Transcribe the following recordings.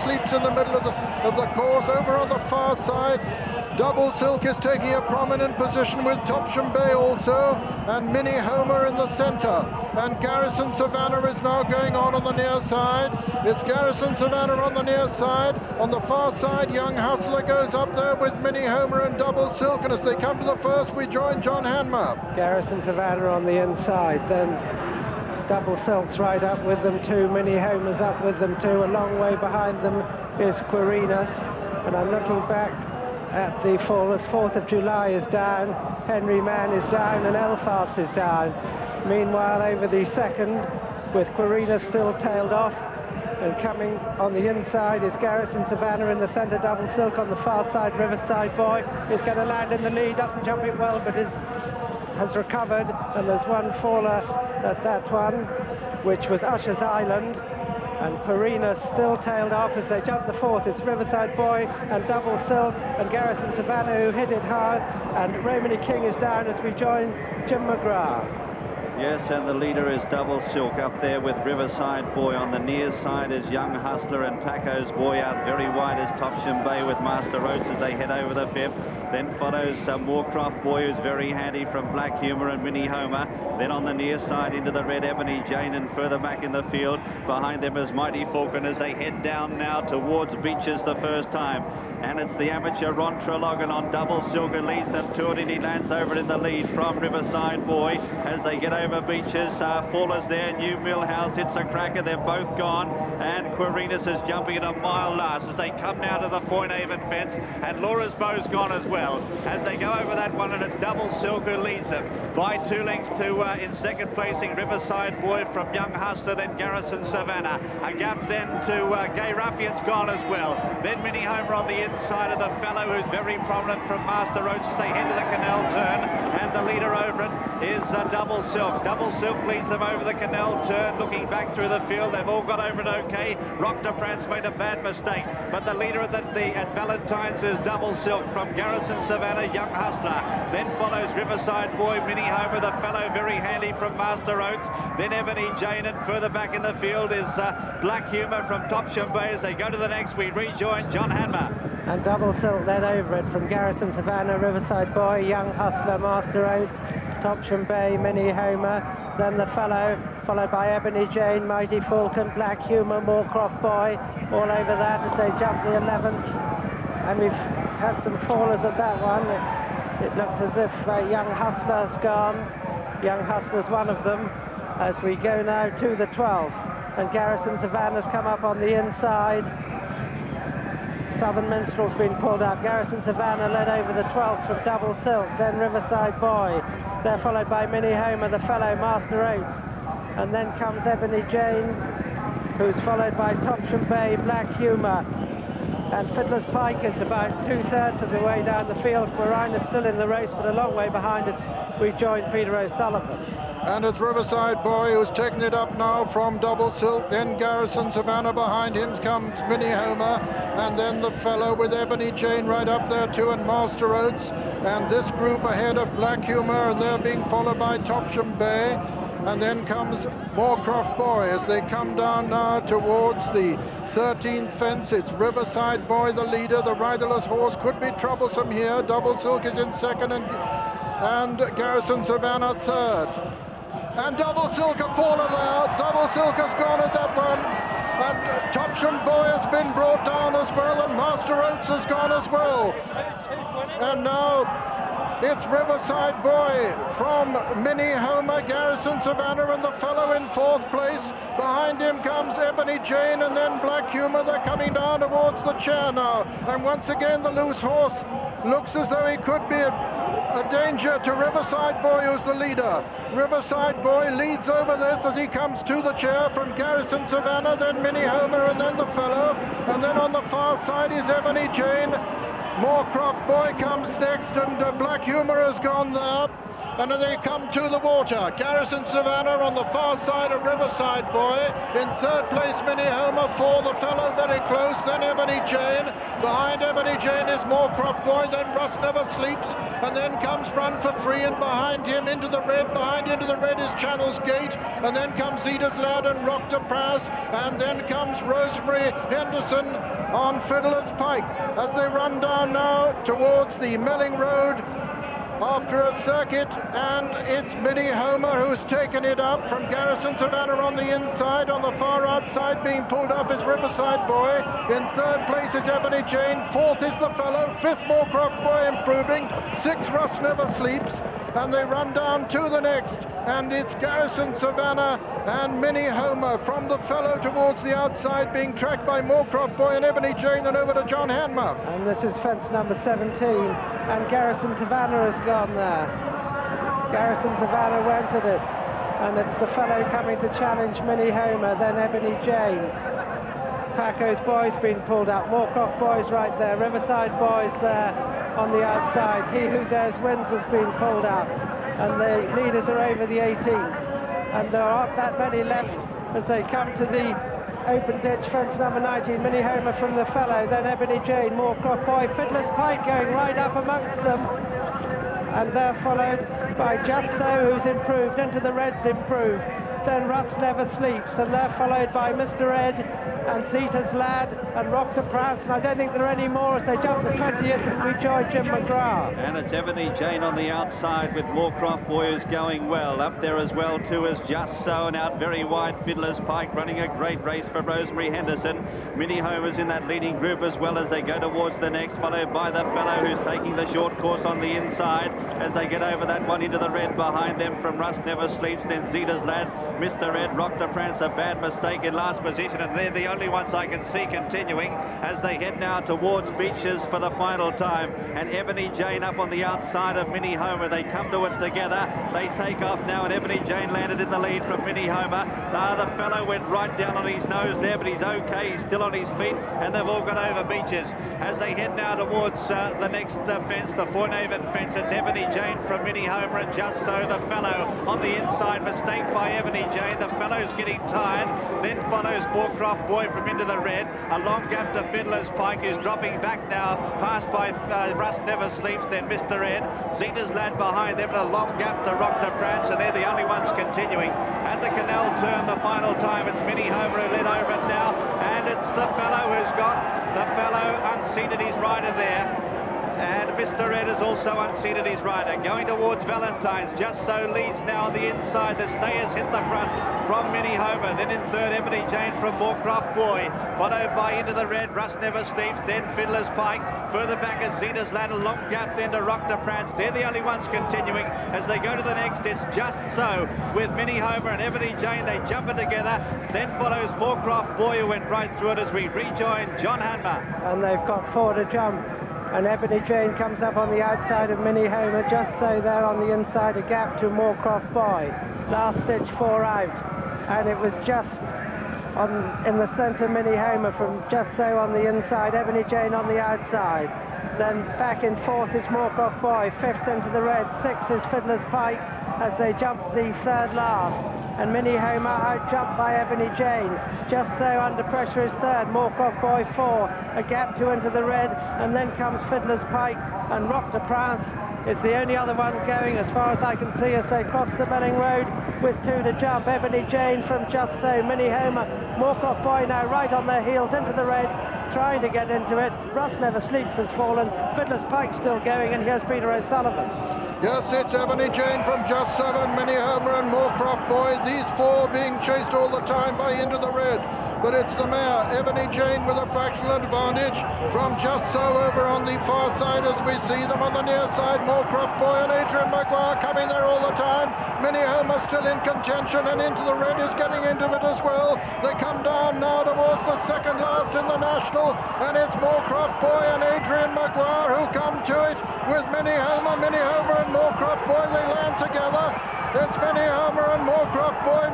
Sleeps in the middle of the course. Over on the far side, Double Silk is taking a prominent position with Topsham Bay also, and Miinnehoma in the centre. And Garrison Savannah is now going on the near side. It's Garrison Savannah on the near side. On the far side, Young Hustler goes up there with Miinnehoma and Double Silk. And as they come to the first, we join John Hanmer. Garrison Savannah on the inside, then Double Silk's right up with them too. Miinnehoma's up with them too. A long way behind them is Quirinus. And I'm looking back at the fall as 4th of July is down, Henry Mann is down, and Elfast is down. Meanwhile, over the second, with Quirinus still tailed off, and coming on the inside is Garrison Savannah in the centre. Double Silk on the far side. Riverside Boy is going to land in the lead. Doesn't jump it well, but has recovered. And there's one faller at that one, which was Usher's Island. And Quirinus still tailed off as they jump the fourth. It's Riverside Boy and Double Silk and Garrison Savannah who hit it hard. And Romany King is down as we join Jim McGrath. Yes, and the leader is Double Silk up there with Riverside Boy. On the near side is Young Hustler and Taco's Boy. Out very wide is Topsham Bay with Master Oates as they head over the fifth. Then follows Moorcroft Boy, who's very handy from Black Humour and Miinnehoma. Then on the near side into the red Ebony Jane, and further back in the field behind them is Mighty Falcon as they head down now towards Beaches the first time. And it's the amateur Ron Treloggan on Double Silk who leads them to it, and he lands over it in the lead from Riverside Boy as they get over Beaches. Fallers there, New Millhouse hits a cracker, they're both gone, and Quirinus is jumping at a mile last as they come now to the Foynehaven fence, and Laura's Bow's gone as well as they go over that one, and it's Double Silk who leads them by 2 lengths to in second placing Riverside Boy from Young Hustler, then Garrison Savannah. A gap then to Gay Ruffian's gone as well. Then Miinnehoma on the inside of the fellow who's very prominent from Master Roach as they head to the canal turn, and the leader over it is Double Silk. Double Silk leads them over the canal turn, looking back through the field. They've all got over it okay. Rock de France made a bad mistake, but the leader at Valentine's is Double Silk from Garrison Savannah, Young Hustler. Then follows Riverside Boy, Miinnehoma, the fellow very handy from Master Oates. Then Ebony Jane, and further back in the field is Black Humour from Topsham Bay. As they go to the next, we rejoin John Hanmer. And Double Silk then over it from Garrison Savannah, Riverside Boy, Young Hustler, Master Oates, Topsham Bay, Miinnehoma. Then the fellow, followed by Ebony Jane, Mighty Falcon, Black Humour, Moorcroft Boy, all over that as they jump the 11th. And we've had some fallers at that one. It looked as if Young Hustler's gone. Young Hustler's one of them as we go now to the 12th. And Garrison Savannah's come up on the inside. Southern Minstrel's been pulled up. Garrison Savannah led over the 12th from Double Silk, then Riverside Boy. They're followed by Miinnehoma, the fellow Master Oates. And then comes Ebony Jane, who's followed by Topsham Bay, Black Humour. And Fiddler's Pike is about 2/3 of the way down the field. Quirinus still in the race, but a long way behind it. We join Peter O'Sullivan. And it's Riverside Boy who's taken it up now from Double Silk. Then Garrison Savannah behind him comes Miinnehoma. And then the fellow with Ebony Jane right up there too, and Master Oates. And this group ahead of Black Humour, and they're being followed by Topsham Bay. And then comes Moorcroft Boy as they come down now towards the 13th fence. It's Riverside Boy, the leader. The riderless horse could be troublesome here. Double Silk is in second, and Garrison Savannah third. And Double Silk have fallen there. Double Silk has gone at that one. And Topsham Boy has been brought down as well, and Master Oates has gone as well. And now it's Riverside Boy from Miinnehoma, Garrison Savannah, and the fellow in 4th place. Behind him comes Ebony Jane, and then Black Humour. They're coming down towards the chair now. And once again, the loose horse looks as though he could be a danger to Riverside Boy, who's the leader. Riverside Boy leads over this as he comes to the chair from Garrison Savannah, then Miinnehoma, and then the fellow. And then on the far side is Ebony Jane. Moorcroft Boy comes next, and Black Humour has gone there. and they come to the water. Garrison Savannah on the far side of Riverside Boy. In third place, Miinnehoma, for the fellow very close. Then Ebony Jane. Behind Ebony Jane is Moorcroft Boy. Then Russ Never Sleeps. And then comes Run for Free. And behind him into the red. Behind into the red is Channel's Gate. And then comes Zita's Lad and Rock to Prass. And then comes Rosemary Henderson on Fiddler's Pike. As they run down now towards the Melling Road after a circuit, and it's Miinnehoma who's taken it up from Garrison Savannah on the inside. On the far outside being pulled up is Riverside Boy. In third place is Ebony Jane. Fourth is the fellow. Fifth, Moorcroft Boy improving. Sixth, Russ Never Sleeps. And they run down to the next, and it's Garrison Savannah and Miinnehoma from the fellow towards the outside, being tracked by Moorcroft Boy and Ebony Jane, then over to John Hanmer. And this is fence number 17, and Garrison Savannah has gone there. Garrison Savannah went at it, and it's the fellow coming to challenge Miinnehoma, then Ebony Jane. Paco's Boy's been pulled up, Moorcroft Boy's right there, Riverside Boy's there on the outside. He Who Dares Wins has been pulled up, and the leaders are over the 18th, and there aren't that many left as they come to the open ditch, fence number 19. Miinnehoma from the fellow, then Ebony Jane, Moorcroft Boy, Fiddler's Pike going right up amongst them, and they're followed by Just So, who's improved, into the reds improved, then Russ Never Sleeps, and they're followed by Mr. Ed and Zita's Lad and Rock the Prass, and I don't think there are any more as they jump the 20th and rejoin Jim McGrath. And it's Ebony Jane on the outside with Moorcroft Boy who's going well. Up there as well too is Just So, and out very wide Fiddler's Pike, running a great race for Rosemary Henderson. Miinehoma's in that leading group as well as they go towards the next, followed by the fellow who's taking the short course on the inside as they get over that one into the red behind them from Russ Never Sleeps, then Zita's Lad, Mr. Ed, Rock the Prance, a bad mistake in last position, and they're the only ones I can see continuing as they head now towards Beaches for the final time. And Ebony Jane up on the outside of Miinnehoma. They come to it together. They take off now, and Ebony Jane landed in the lead from Miinnehoma. The fellow went right down on his nose there, but he's okay. He's still on his feet, and they've all got over Beaches. As they head now towards the next fence, the Fournaven fence, it's Ebony Jane from Miinnehoma, and Just So, the fellow on the inside. Mistake by Ebony Jane. The fellow's getting tired. Then follows Moorcroft Boy from into the red. A long gap to Fiddler's Pike, who's dropping back now, passed by Russ Never Sleeps, then Mr. Ed. Zita's Lad behind them, and a long gap to Rock the Prance, and they're the only ones continuing. At the canal turn, the final time, it's Miinnehoma who led over it now, and it's the fellow who's got the fellow unseated his rider there. And Mr. Ed has also unseated his rider. Going towards Valentine's, Just So leads now on the inside. The stayers hit the front from Miinnehoma. Then in third, Ebony Jane from Moorcroft Boy. Followed by into the red, Russ Never Sleeps, then Fiddler's Pike. Further back is Zita's Lad, a long gap then to Rock the Prance. They're the only ones continuing. As they go to the next, it's Just So with Miinnehoma and Ebony Jane. They jump it together. Then follows Moorcroft Boy, who went right through it as we rejoin John Hanmer. And they've got four to jump. And Ebony Jane comes up on the outside of Miinnehoma, Just So there on the inside, a gap to Moorcroft Boy. Last ditch, four out. And it was just in the centre, Miinnehoma from Just So on the inside, Ebony Jane on the outside. Then back in fourth is Moorcroft Boy, fifth into the red, sixth is Fiddler's Pike as they jump the third last. And Miinnehoma out-jumped by Ebony Jane. Just So under pressure is third, Moorcroft Boy four, a gap two into the red, and then comes Fiddler's Pike, and Rock the Prance is the only other one going as far as I can see as they cross the Melling Road with two to jump. Ebony Jane from Just So, Miinnehoma, Moorcroft Boy now right on their heels into the red, trying to get into it. Russ Never Sleeps has fallen, Fiddler's Pike still going, and here's Peter O'Sullivan. Yes, it's Ebony Jane from Just So, Miinnehoma and Moorcroft Boy. These four being chased all the time by Into the Red. But it's the mare, Ebony Jane, with a fractional advantage from Just So over on the far side as we see them on the near side. Moorcroft Boy and Adrian Maguire coming there all the time. Miinnehoma still in contention, and Into the Red is getting into it as well. They come down now towards the second last in the National, and it's Moorcroft Boy and Adrian Maguire who come to it with Miinnehoma. Miinnehoma and Moorcroft Boy, they land together. It's Miinnehoma and Moorcroft Boy,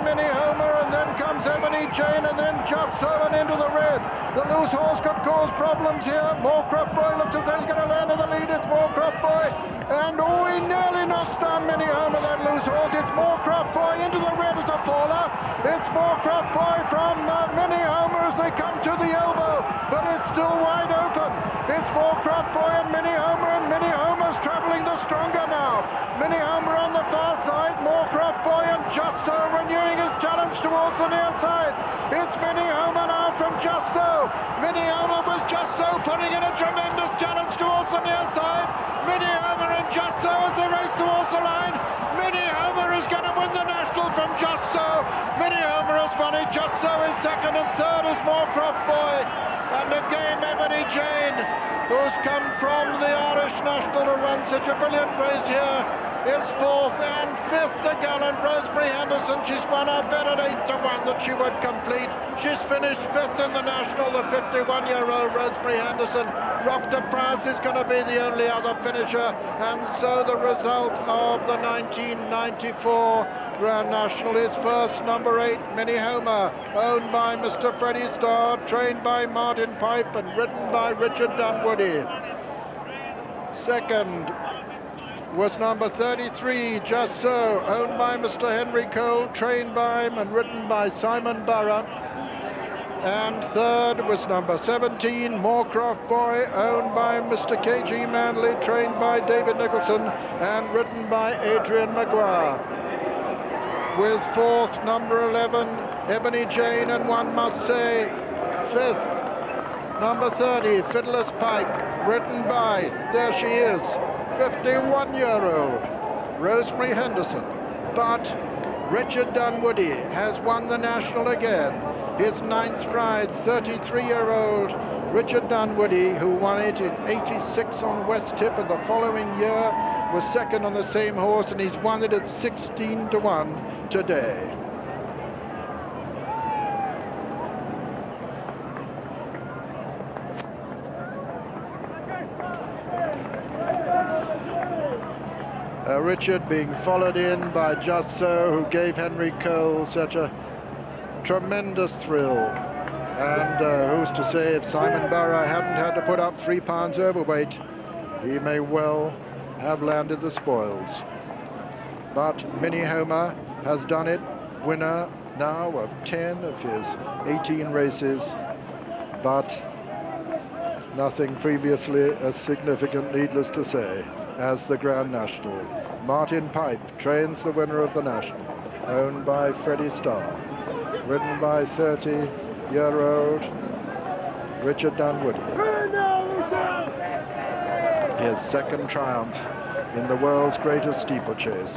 Miinnehoma, and then comes Ebony Jane, and then Just So and Into the Red. The loose horse could cause problems here. Moorcroft boy looks as though he's going to land in the lead. It's Moorcroft boy. And oh, he nearly knocks down Miinnehoma, that loose horse. It's Moorcroft boy into the red as a faller. It's Moorcroft boy from Miinnehoma as they come to the elbow. But it's still wide open. It's Moorcroft boy and Miinnehoma's travelling the stronger now. Miinnehoma on the far side. Moorcroft boy and Just So renewing his challenge towards the near side. It's Miinnehoma now from Just So. Miinnehoma with Just So putting in a tremendous challenge towards the near side. Miinnehoma and Just So as they race towards the line. Miinnehoma is going to win the national from Just So. Miinnehoma has won it. Just So is second, and third is Moorcroft boy. And again Ebony Jane, who's come from the Irish national to run such a brilliant race here, is fourth, and fifth the gallant Rosemary Henderson. She's won her bet at 8-1 that she would complete. She's finished fifth in the national, the 51-year-old Rosemary Henderson. Dr. Price is going to be the only other finisher, and so the result of the 1994 Grand National is first, number 8, Miinnehoma, owned by Mr. Freddie Starr, trained by Martin Pipe and ridden by Richard Dunwoody. Second was number 33, Just So, owned by Mr. Henry Cole, trained by him and ridden by Simon Burrow. And third was number 17, Moorcroft boy, owned by Mr. K.G. Manley, trained by David Nicholson and ridden by Adrian Maguire. With fourth, number 11, Ebony Jane, and one must say, fifth, number 30, Fiddler's Pike, ridden by, there she is, 51-year-old Rosemary Henderson. But Richard Dunwoody has won the national again. His ninth ride, 33-year-old Richard Dunwoody, who won it in 86 on West Tip, and the following year was second on the same horse, and he's won it at 16-1 today. Richard being followed in by Just So, who gave Henry Cole such a tremendous thrill. And who's to say, if Simon Burrow hadn't had to put up 3 pounds overweight, he may well have landed the spoils. But Miinnehoma has done it, winner now of 10 of his 18 races, but nothing previously as significant, needless to say, as the Grand National. Martin Pipe trains the winner of the National, owned by Freddie Starr, ridden by 30-year-old Richard Dunwoody. His second triumph in the world's greatest steeplechase.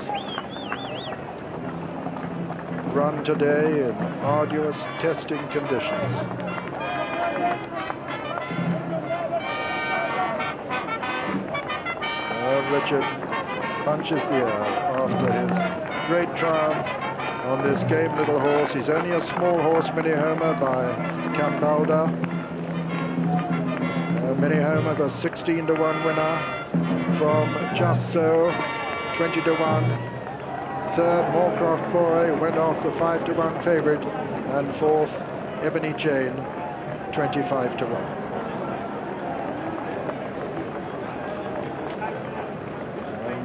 Run today in arduous testing conditions. Richard punches the air after his great triumph on this game little horse. He's only a small horse, Miinnehoma, by Cambalda. Miinnehoma, the 16-1 winner from Just So, 20-1. Third, Moorcroft boy, went off the 5-1 favourite, and fourth, Ebony Jane, 25-1.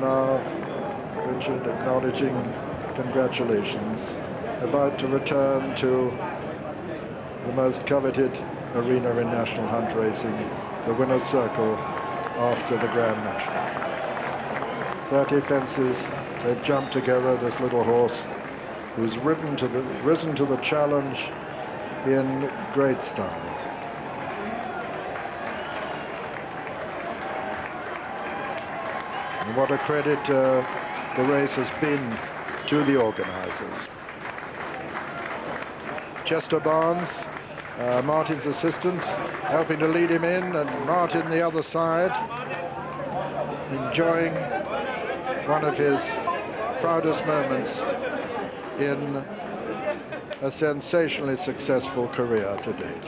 Now, Richard acknowledging congratulations, about to return to the most coveted arena in national hunt racing, the winner's circle, after the Grand National. 30 fences, they've jumped together, this little horse, who's risen to the challenge in great style. And what a credit the race has been to the organisers. Chester Barnes, Martin's assistant, helping to lead him in, and Martin the other side, enjoying one of his proudest moments in a sensationally successful career to date.